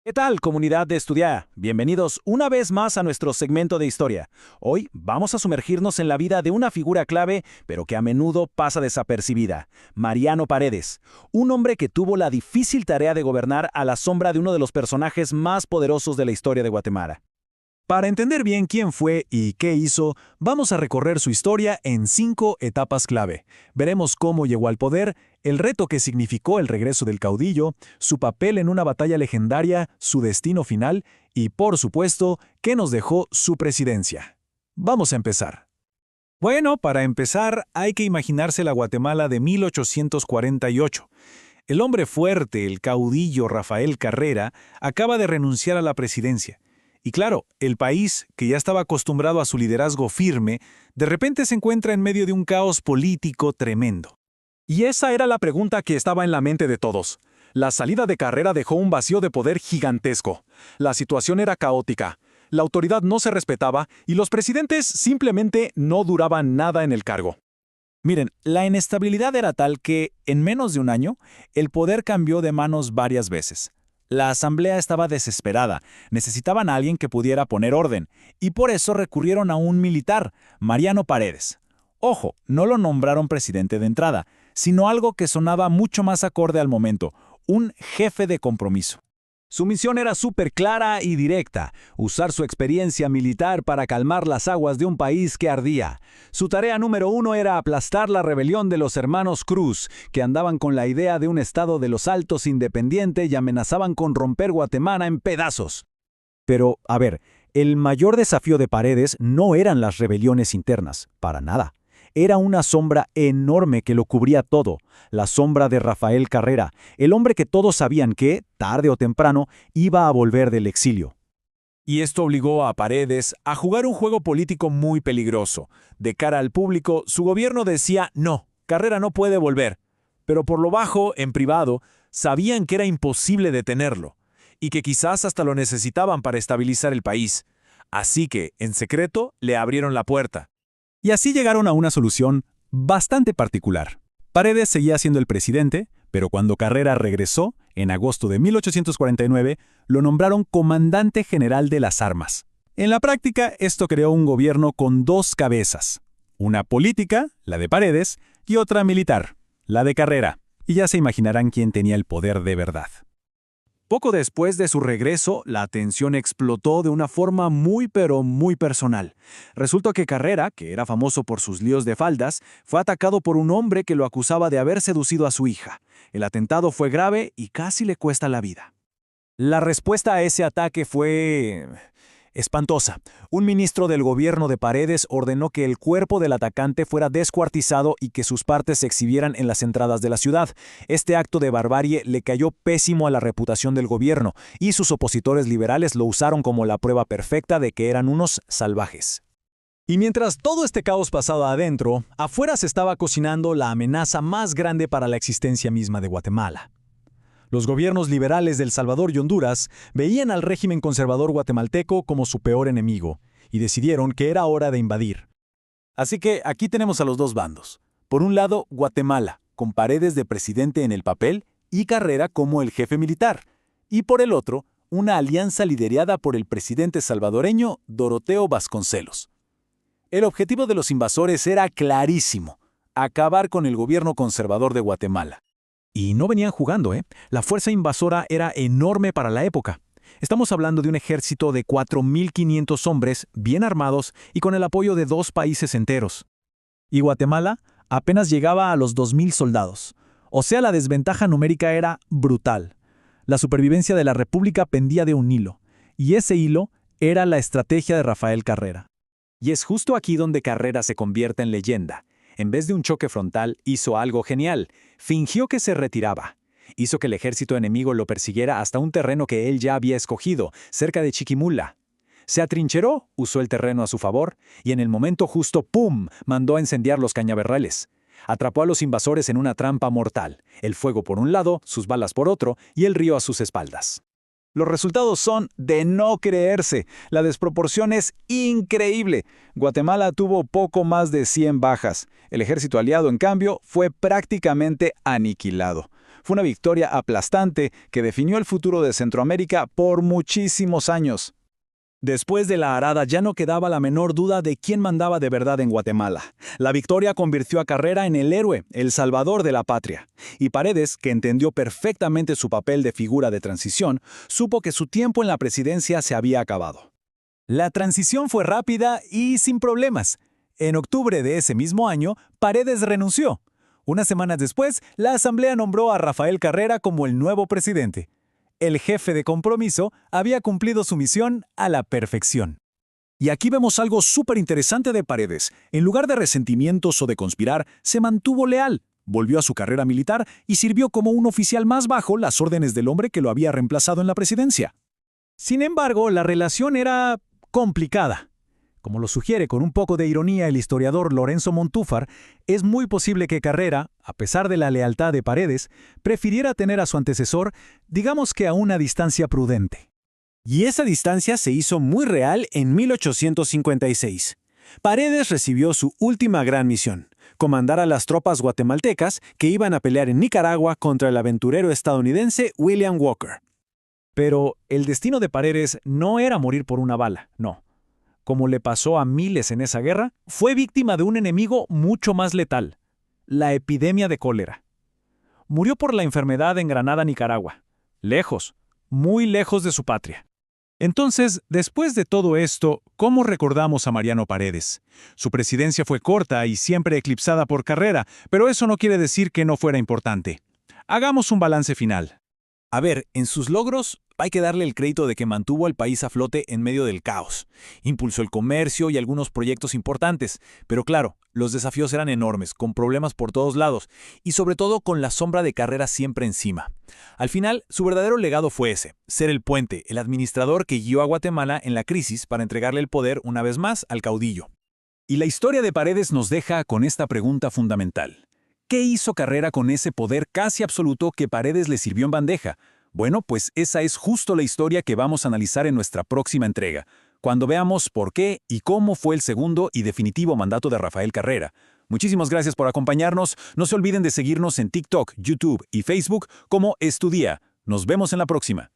¿Qué tal, comunidad de Estudiar? Bienvenidos una vez más a nuestro segmento de historia. Hoy vamos a sumergirnos en la vida de una figura clave, pero que a menudo pasa desapercibida, Mariano Paredes, un hombre que tuvo la difícil tarea de gobernar a la sombra de uno de los personajes más poderosos de la historia de Guatemala. Para entender bien quién fue y qué hizo, vamos a recorrer su historia en 5 etapas clave. Veremos cómo llegó al poder, el reto que significó el regreso del caudillo, su papel en una batalla legendaria, su destino final y, por supuesto, qué nos dejó su presidencia. Vamos a empezar. Bueno, para empezar, hay que imaginarse la Guatemala de 1848. El hombre fuerte, el caudillo Rafael Carrera, acaba de renunciar a la presidencia. Y claro, el país, que ya estaba acostumbrado a su liderazgo firme, de repente se encuentra en medio de un caos político tremendo. Y esa era la pregunta que estaba en la mente de todos. La salida de Carrera dejó un vacío de poder gigantesco. La situación era caótica. La autoridad no se respetaba y los presidentes simplemente no duraban nada en el cargo. Miren, la inestabilidad era tal que, en menos de un año, el poder cambió de manos varias veces. La asamblea estaba desesperada, necesitaban a alguien que pudiera poner orden, y por eso recurrieron a un militar, Mariano Paredes. Ojo, no lo nombraron presidente de entrada, sino algo que sonaba mucho más acorde al momento, un jefe de compromiso. Su misión era súper clara y directa, usar su experiencia militar para calmar las aguas de un país que ardía. Su tarea número 1 era aplastar la rebelión de los hermanos Cruz, que andaban con la idea de un estado de los Altos independiente y amenazaban con romper Guatemala en pedazos. Pero, a ver, el mayor desafío de Paredes no eran las rebeliones internas, para nada. Era una sombra enorme que lo cubría todo, la sombra de Rafael Carrera, el hombre que todos sabían que, tarde o temprano, iba a volver del exilio. Y esto obligó a Paredes a jugar un juego político muy peligroso. De cara al público, su gobierno decía no, Carrera no puede volver. Pero por lo bajo, en privado, sabían que era imposible detenerlo, y que quizás hasta lo necesitaban para estabilizar el país. Así que, en secreto, le abrieron la puerta. Y así llegaron a una solución bastante particular. Paredes seguía siendo el presidente, pero cuando Carrera regresó, en agosto de 1849, lo nombraron comandante general de las armas. En la práctica, esto creó un gobierno con 2 cabezas. Una política, la de Paredes, y otra militar, la de Carrera. Y ya se imaginarán quién tenía el poder de verdad. Poco después de su regreso, la tensión explotó de una forma muy personal. Resultó que Carrera, que era famoso por sus líos de faldas, fue atacado por un hombre que lo acusaba de haber seducido a su hija. El atentado fue grave y casi le cuesta la vida. La respuesta a ese ataque fue espantosa. Un ministro del gobierno de Paredes ordenó que el cuerpo del atacante fuera descuartizado y que sus partes se exhibieran en las entradas de la ciudad. Este acto de barbarie le cayó pésimo a la reputación del gobierno, y sus opositores liberales lo usaron como la prueba perfecta de que eran unos salvajes. Y mientras todo este caos pasaba adentro, afuera se estaba cocinando la amenaza más grande para la existencia misma de Guatemala. Los gobiernos liberales de El Salvador y Honduras veían al régimen conservador guatemalteco como su peor enemigo y decidieron que era hora de invadir. Así que aquí tenemos a los dos bandos. Por un lado, Guatemala, con Paredes de presidente en el papel y Carrera como el jefe militar. Y por el otro, una alianza liderada por el presidente salvadoreño Doroteo Vasconcelos. El objetivo de los invasores era clarísimo: acabar con el gobierno conservador de Guatemala. Y no venían jugando, ¿eh? La fuerza invasora era enorme para la época. Estamos hablando de un ejército de 4.500 hombres, bien armados y con el apoyo de 2 países enteros. Y Guatemala apenas llegaba a los 2.000 soldados. O sea, la desventaja numérica era brutal. La supervivencia de la República pendía de un hilo. Y ese hilo era la estrategia de Rafael Carrera. Y es justo aquí donde Carrera se convierte en leyenda. En vez de un choque frontal, hizo algo genial. Fingió que se retiraba. Hizo que el ejército enemigo lo persiguiera hasta un terreno que él ya había escogido, cerca de Chiquimula. Se atrincheró, usó el terreno a su favor, y en el momento justo, ¡pum!, mandó a incendiar los cañaverrales. Atrapó a los invasores en una trampa mortal. El fuego por un lado, sus balas por otro, y el río a sus espaldas. Los resultados son de no creerse. La desproporción es increíble. Guatemala tuvo poco más de 100 bajas. El ejército aliado, en cambio, fue prácticamente aniquilado. Fue una victoria aplastante que definió el futuro de Centroamérica por muchísimos años. Después de la arada ya no quedaba la menor duda de quién mandaba de verdad en Guatemala. La victoria convirtió a Carrera en el héroe, el salvador de la patria. Y Paredes, que entendió perfectamente su papel de figura de transición, supo que su tiempo en la presidencia se había acabado. La transición fue rápida y sin problemas. En octubre de ese mismo año, Paredes renunció. Unas semanas después, la Asamblea nombró a Rafael Carrera como el nuevo presidente. El jefe de compromiso había cumplido su misión a la perfección. Y aquí vemos algo súper interesante de Paredes. En lugar de resentimientos o de conspirar, se mantuvo leal, volvió a su carrera militar y sirvió como un oficial más bajo las órdenes del hombre que lo había reemplazado en la presidencia. Sin embargo, la relación era complicada. Como lo sugiere con un poco de ironía el historiador Lorenzo Montúfar, es muy posible que Carrera, a pesar de la lealtad de Paredes, prefiriera tener a su antecesor, digamos que a una distancia prudente. Y esa distancia se hizo muy real en 1856. Paredes recibió su última gran misión, comandar a las tropas guatemaltecas que iban a pelear en Nicaragua contra el aventurero estadounidense William Walker. Pero el destino de Paredes no era morir por una bala, no. Como le pasó a miles en esa guerra, fue víctima de un enemigo mucho más letal, la epidemia de cólera. Murió por la enfermedad en Granada, Nicaragua, lejos, muy lejos de su patria. Entonces, después de todo esto, ¿cómo recordamos a Mariano Paredes? Su presidencia fue corta y siempre eclipsada por Carrera, pero eso no quiere decir que no fuera importante. Hagamos un balance final. A ver, en sus logros hay que darle el crédito de que mantuvo al país a flote en medio del caos. Impulsó el comercio y algunos proyectos importantes, pero claro, los desafíos eran enormes, con problemas por todos lados, y sobre todo con la sombra de Carrera siempre encima. Al final, su verdadero legado fue ese, ser el puente, el administrador que guió a Guatemala en la crisis para entregarle el poder una vez más al caudillo. Y la historia de Paredes nos deja con esta pregunta fundamental. ¿Qué hizo Carrera con ese poder casi absoluto que Paredes le sirvió en bandeja? Bueno, pues esa es justo la historia que vamos a analizar en nuestra próxima entrega, cuando veamos por qué y cómo fue el segundo y definitivo mandato de Rafael Carrera. Muchísimas gracias por acompañarnos. No se olviden de seguirnos en TikTok, YouTube y Facebook como Estudia. Nos vemos en la próxima.